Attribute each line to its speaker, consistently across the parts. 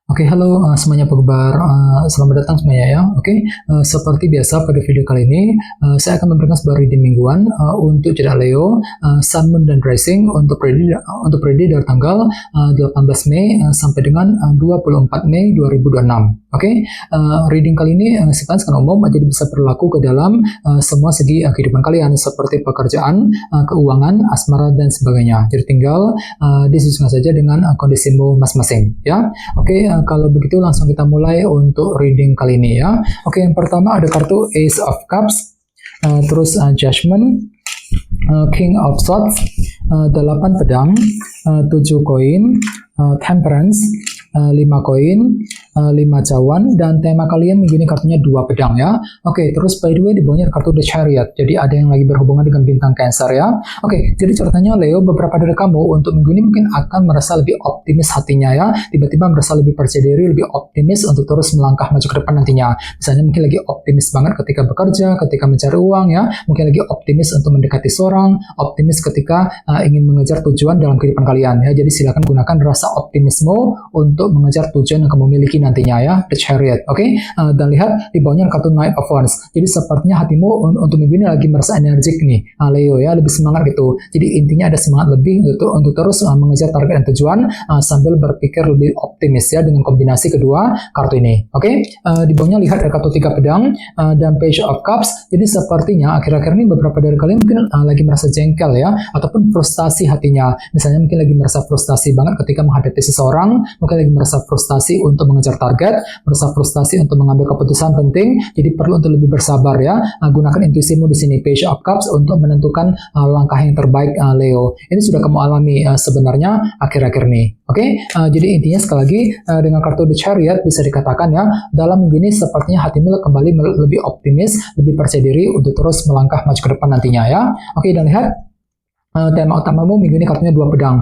Speaker 1: Oke, halo semuanya, apa kabar? Selamat datang semuanya ya. Oke, seperti biasa pada video kali ini saya akan memberikan sebuah reading mingguan untuk zodiak Leo, Sun, Moon, dan Rising untuk periode dari tanggal 18 Mei sampai dengan 24 Mei 2026. Oke, reading kali ini sifatnya umum, jadi bisa berlaku ke dalam semua segi kehidupan kalian seperti pekerjaan, keuangan, asmara, dan sebagainya. Jadi tinggal disesuaikan saja dengan kondisimu masing-masing ya. Oke, kalau begitu langsung kita mulai untuk reading kali ini ya. Oke, yang pertama ada kartu Ace of Cups, terus Judgment, King of Swords, 8 pedang, 7 koin, Temperance, 5 koin, 5 cawan, dan tema kalian minggu ini kartunya 2 pedang ya. Oke, terus by the way di bawahnya ada kartu The Chariot, jadi ada yang lagi berhubungan dengan bintang Cancer ya. Oke, jadi ceritanya Leo, beberapa dari kamu untuk minggu ini mungkin akan merasa lebih optimis hatinya ya, tiba-tiba merasa lebih percaya diri, lebih optimis untuk terus melangkah maju ke depan nantinya. Misalnya mungkin lagi optimis banget ketika bekerja, ketika mencari uang ya, mungkin lagi optimis untuk mendekati seorang, optimis ketika ingin mengejar tujuan dalam kehidupan kalian ya. Jadi silakan gunakan rasa optimisme untuk mengejar tujuan yang kamu miliki nantinya ya, The Chariot. Oke, dan lihat di bawahnya kartu Knight of Wands. Jadi sepertinya hatimu untuk minggu ini lagi merasa energik nih, Leo ya, lebih semangat gitu. Jadi intinya ada semangat lebih untuk terus mengejar target dan tujuan sambil berpikir lebih optimis ya dengan kombinasi kedua kartu ini. Oke, di bawahnya lihat ada kartu 3 pedang dan Page of Cups. Jadi sepertinya akhir-akhir ini beberapa dari kalian mungkin lagi merasa jengkel ya, ataupun frustasi hatinya. Misalnya mungkin lagi merasa frustasi banget ketika menghadapi seseorang, mungkin lagi merasa frustasi untuk mengejar target, merasa frustasi untuk mengambil keputusan penting, jadi perlu untuk lebih bersabar ya. Gunakan intuisimu di sini, Page of Cups, untuk menentukan langkah yang terbaik Leo. Ini sudah kamu alami sebenarnya akhir-akhir ini. Oke, jadi intinya sekali lagi dengan kartu The Chariot bisa dikatakan ya, dalam minggu ini sepertinya hatimu kembali lebih optimis, lebih percaya diri untuk terus melangkah maju ke depan nantinya ya. Oke, dan lihat tema utamamu minggu ini kartunya 2 pedang,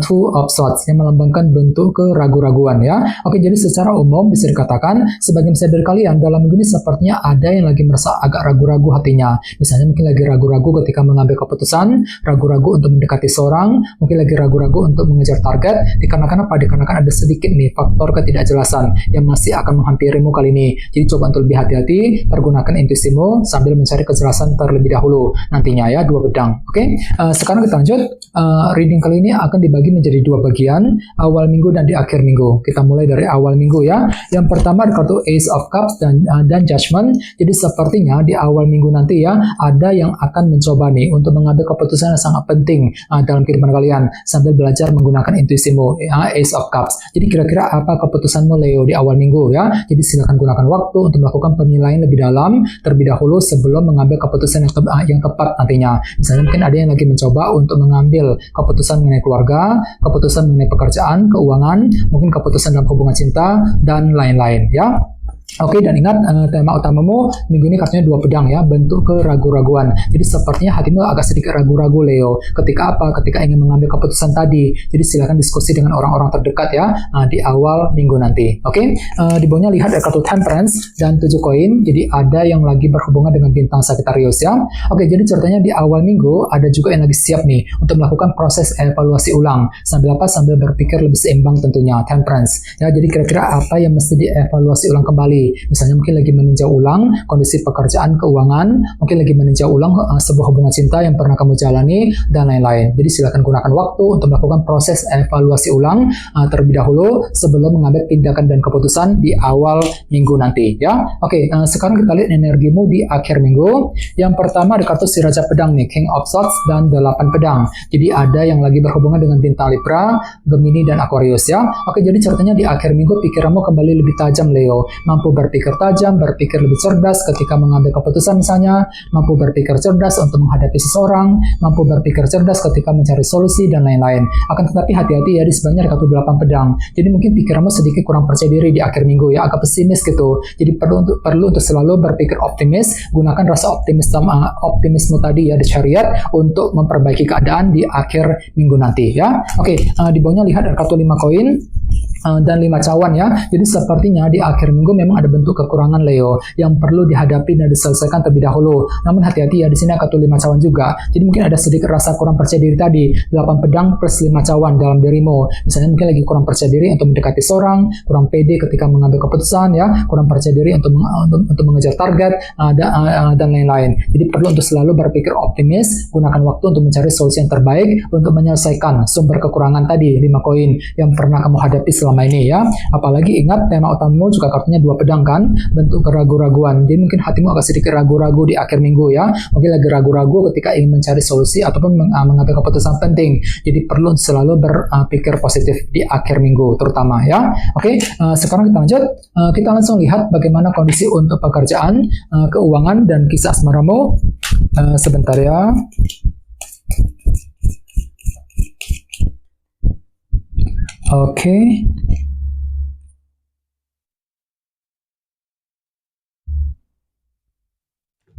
Speaker 1: Two of Swords, yang melambangkan bentuk keraguan-raguan ya. Oke, jadi secara umum bisa dikatakan sebagian besar dari kalian dalam minggu ini sepertinya ada yang lagi merasa agak ragu-ragu hatinya. Misalnya mungkin lagi ragu-ragu ketika mengambil keputusan, ragu-ragu untuk mendekati seorang, mungkin lagi ragu-ragu untuk mengejar target. Dikarenakan apa? Dikarenakan ada sedikit nih faktor ketidakjelasan yang masih akan menghampirimu kali ini. Jadi coba untuk lebih hati-hati, pergunakan intuisimu sambil mencari kejelasan terlebih dahulu nantinya ya, 2 pedang. Oke, sekarang kita lanjut. Reading kali ini akan dibagi menjadi 2 bagian, awal minggu dan di akhir minggu. Kita mulai dari awal minggu ya. Yang pertama ada kartu Ace of Cups dan Judgment. Jadi sepertinya di awal minggu nanti ya, ada yang akan mencoba nih untuk mengambil keputusan yang sangat penting dalam kehidupan kalian sambil belajar menggunakan intuisimu, Ace of Cups. Jadi kira-kira apa keputusanmu Leo di awal minggu ya. Jadi silakan gunakan waktu untuk melakukan penilaian lebih dalam terlebih dahulu sebelum mengambil keputusan yang tepat nantinya. Misalnya mungkin ada yang lagi mencoba untuk mengambil keputusan mengenai keluarga, keputusan mengenai pekerjaan, keuangan, mungkin keputusan dalam hubungan cinta, dan lain-lain ya. Oke, dan ingat tema utamamu minggu ini kartunya 2 pedang ya, bentuk keraguan-raguan. Jadi sepertinya hatimu agak sedikit ragu-ragu Leo. Ketika apa? Ketika ingin mengambil keputusan tadi. Jadi silakan diskusi dengan orang-orang terdekat ya di awal minggu nanti. Oke, di bawahnya lihat ada kartu Temperance dan 7 koin. Jadi ada yang lagi berhubungan dengan bintang Sagittarius ya. Oke, jadi ceritanya di awal minggu ada juga yang lagi siap nih untuk melakukan proses evaluasi ulang. Sambil apa? Sambil berpikir lebih seimbang tentunya, Temperance. Ya, jadi kira-kira apa yang mesti dievaluasi ulang kembali? Misalnya mungkin lagi meninjau ulang kondisi pekerjaan, keuangan, mungkin lagi meninjau ulang sebuah hubungan cinta yang pernah kamu jalani, dan lain-lain. Jadi silakan gunakan waktu untuk melakukan proses evaluasi ulang terlebih dahulu sebelum mengambil tindakan dan keputusan di awal minggu nanti ya. Oke, sekarang kita lihat energimu di akhir minggu. Yang pertama ada kartu si Raja Pedang nih, King of Swords dan 8 pedang. Jadi ada yang lagi berhubungan dengan bintang Libra, Gemini, dan Aquarius ya. Oke, jadi ceritanya di akhir minggu pikiranmu kembali lebih tajam Leo, mampu berpikir tajam, berpikir lebih cerdas ketika mengambil keputusan misalnya, mampu berpikir cerdas untuk menghadapi seseorang, mampu berpikir cerdas ketika mencari solusi, dan lain-lain. Akan tetapi hati-hati ya, di sebelahnya ada kartu 8 pedang. Jadi mungkin pikiranmu sedikit kurang percaya diri di akhir minggu ya, agak pesimis gitu. Jadi perlu untuk selalu berpikir optimis, gunakan rasa optimisme tadi ya, The Chariot, untuk memperbaiki keadaan di akhir minggu nanti ya. Oke, di bawahnya lihat ada kartu 5 koin. dan 5 cawan ya. Jadi sepertinya di akhir minggu memang ada bentuk kekurangan Leo yang perlu dihadapi dan diselesaikan terlebih dahulu. Namun hati-hati ya, di sini akan 5 cawan juga. Jadi mungkin ada sedikit rasa kurang percaya diri tadi. 8 pedang plus 5 cawan dalam dirimu. Misalnya mungkin lagi kurang percaya diri untuk mendekati seorang, kurang pede ketika mengambil keputusan ya, kurang percaya diri untuk mengejar target dan lain-lain. Jadi perlu untuk selalu berpikir optimis, gunakan waktu untuk mencari solusi yang terbaik untuk menyelesaikan sumber kekurangan tadi 5 koin yang pernah kamu hadapi selama ini ya. Apalagi ingat tema utamamu juga kartunya 2 pedang kan, bentuk keraguan-raguan. Jadi mungkin hatimu agak sedikit ragu-ragu di akhir minggu ya. Mungkin lagi ragu-ragu ketika ingin mencari solusi ataupun mengambil keputusan penting. Jadi perlu selalu berpikir positif di akhir minggu terutama ya. Oke, sekarang kita lanjut. Kita langsung lihat bagaimana kondisi untuk pekerjaan, keuangan dan kisah asmaramu. Sebentar ya. Oke.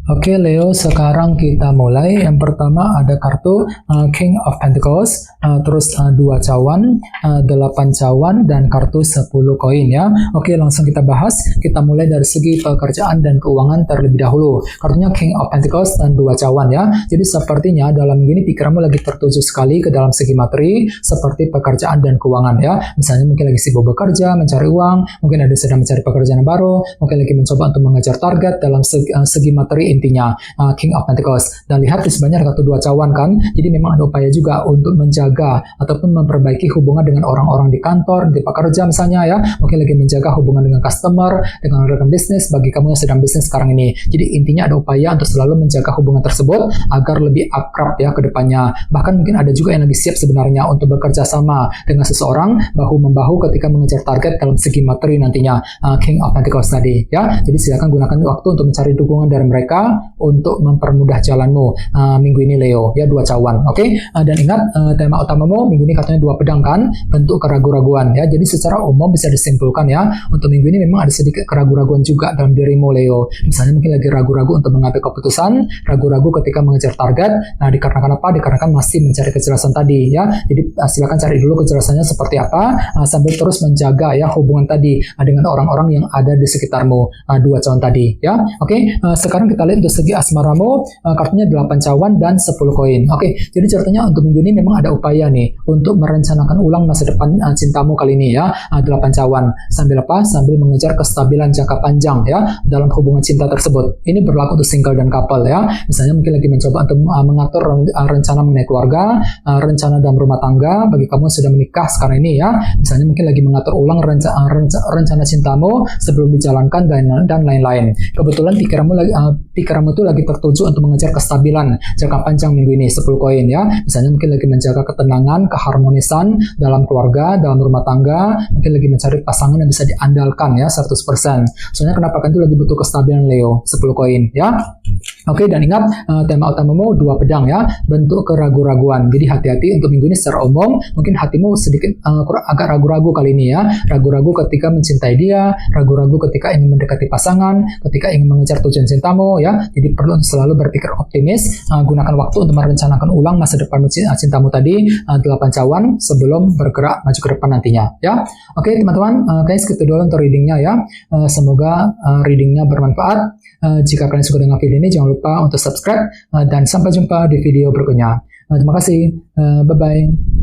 Speaker 1: Oke Leo, sekarang kita mulai. Yang pertama ada kartu King of Pentacles, terus 2 cawan, 8 cawan, dan kartu 10 koin ya. Oke, langsung kita bahas. Kita mulai dari segi pekerjaan dan keuangan terlebih dahulu. Kartunya King of Pentacles dan 2 cawan ya. Jadi sepertinya dalam ini pikiranmu lagi tertuju sekali ke dalam segi materi, seperti pekerjaan dan keuangan ya. Misalnya mungkin lagi sibuk bekerja, mencari uang, mungkin ada sedang mencari pekerjaan yang baru, mungkin lagi mencoba untuk mengejar target dalam segi materi intinya King of Pentacles. Dan lihat di sebelahnya ada kartu 2 cawan kan, jadi memang ada upaya juga untuk menjaga ataupun memperbaiki hubungan dengan orang-orang di kantor, di pekerja misalnya ya, mungkin lagi menjaga hubungan dengan customer, dengan rekan bisnis bagi kamu yang sedang bisnis sekarang ini. Jadi intinya ada upaya untuk selalu menjaga hubungan tersebut agar lebih akrab ya ke depannya. Bahkan mungkin ada juga yang lagi siap sebenarnya untuk bekerja sama dengan seseorang bahu-membahu ketika mengejar target dalam segi materi nantinya King of Pentacles tadi ya. Jadi silakan gunakan waktu untuk mencari dukungan dari mereka untuk mempermudah jalanmu minggu ini Leo ya, 2 cawan. Oke. Dan ingat tema utamamu minggu ini katanya 2 pedang kan, bentuk keraguan-raguan ya. Jadi secara umum bisa disimpulkan ya, untuk minggu ini memang ada sedikit keraguan-raguan juga dalam dirimu Leo. Misalnya mungkin lagi ragu-ragu untuk mengambil keputusan, ragu-ragu ketika mengejar target. Nah, dikarenakan apa? Dikarenakan masih mencari kejelasan tadi ya. Jadi silakan cari dulu kejelasannya seperti apa, sambil terus menjaga ya hubungan tadi dengan orang-orang yang ada di sekitarmu, 2 cawan tadi ya. Oke. Sekarang kita lihat untuk segi asmaramu, kartunya 8 cawan dan 10 koin. Oke, jadi ceritanya untuk minggu ini memang ada upaya nih untuk merencanakan ulang masa depan cintamu kali ini ya, 8 cawan. Sambil apa? Sambil mengejar kestabilan jangka panjang ya dalam hubungan cinta tersebut. Ini berlaku untuk single dan couple ya. Misalnya mungkin lagi mencoba untuk mengatur rencana mengenai keluarga, rencana dalam rumah tangga bagi kamu yang sudah menikah sekarang ini ya. Misalnya mungkin lagi mengatur ulang rencana cintamu sebelum dijalankan dan lain-lain. Kebetulan pikiranmu tuh lagi tertuju untuk mengejar kestabilan jangka panjang minggu ini, 10 koin ya. Misalnya mungkin lagi menjaga ketenangan, keharmonisan dalam keluarga, dalam rumah tangga, mungkin lagi mencari pasangan yang bisa diandalkan ya 100%. Soalnya kenapa kan itu lagi butuh kestabilan Leo, 10 koin ya. Oke, dan ingat tema utamamu 2 pedang ya, bentuk keraguan-raguan. Jadi hati-hati untuk minggu ini secara umum, mungkin hatimu sedikit agak ragu-ragu kali ini ya. Ragu-ragu ketika mencintai dia, ragu-ragu ketika ingin mendekati pasangan, ketika ingin mengejar tujuan cintamu ya. Jadi perlu selalu berpikir optimis, gunakan waktu untuk merencanakan ulang masa depan cintamu tadi, 8 cawan sebelum bergerak maju ke depan nantinya ya. Oke teman-teman, guys, gitu dulu untuk readingnya ya. Semoga readingnya bermanfaat. Jika kalian suka dengan video ini, jangan lupa untuk subscribe, dan sampai jumpa di video berikutnya. Terima kasih, bye-bye.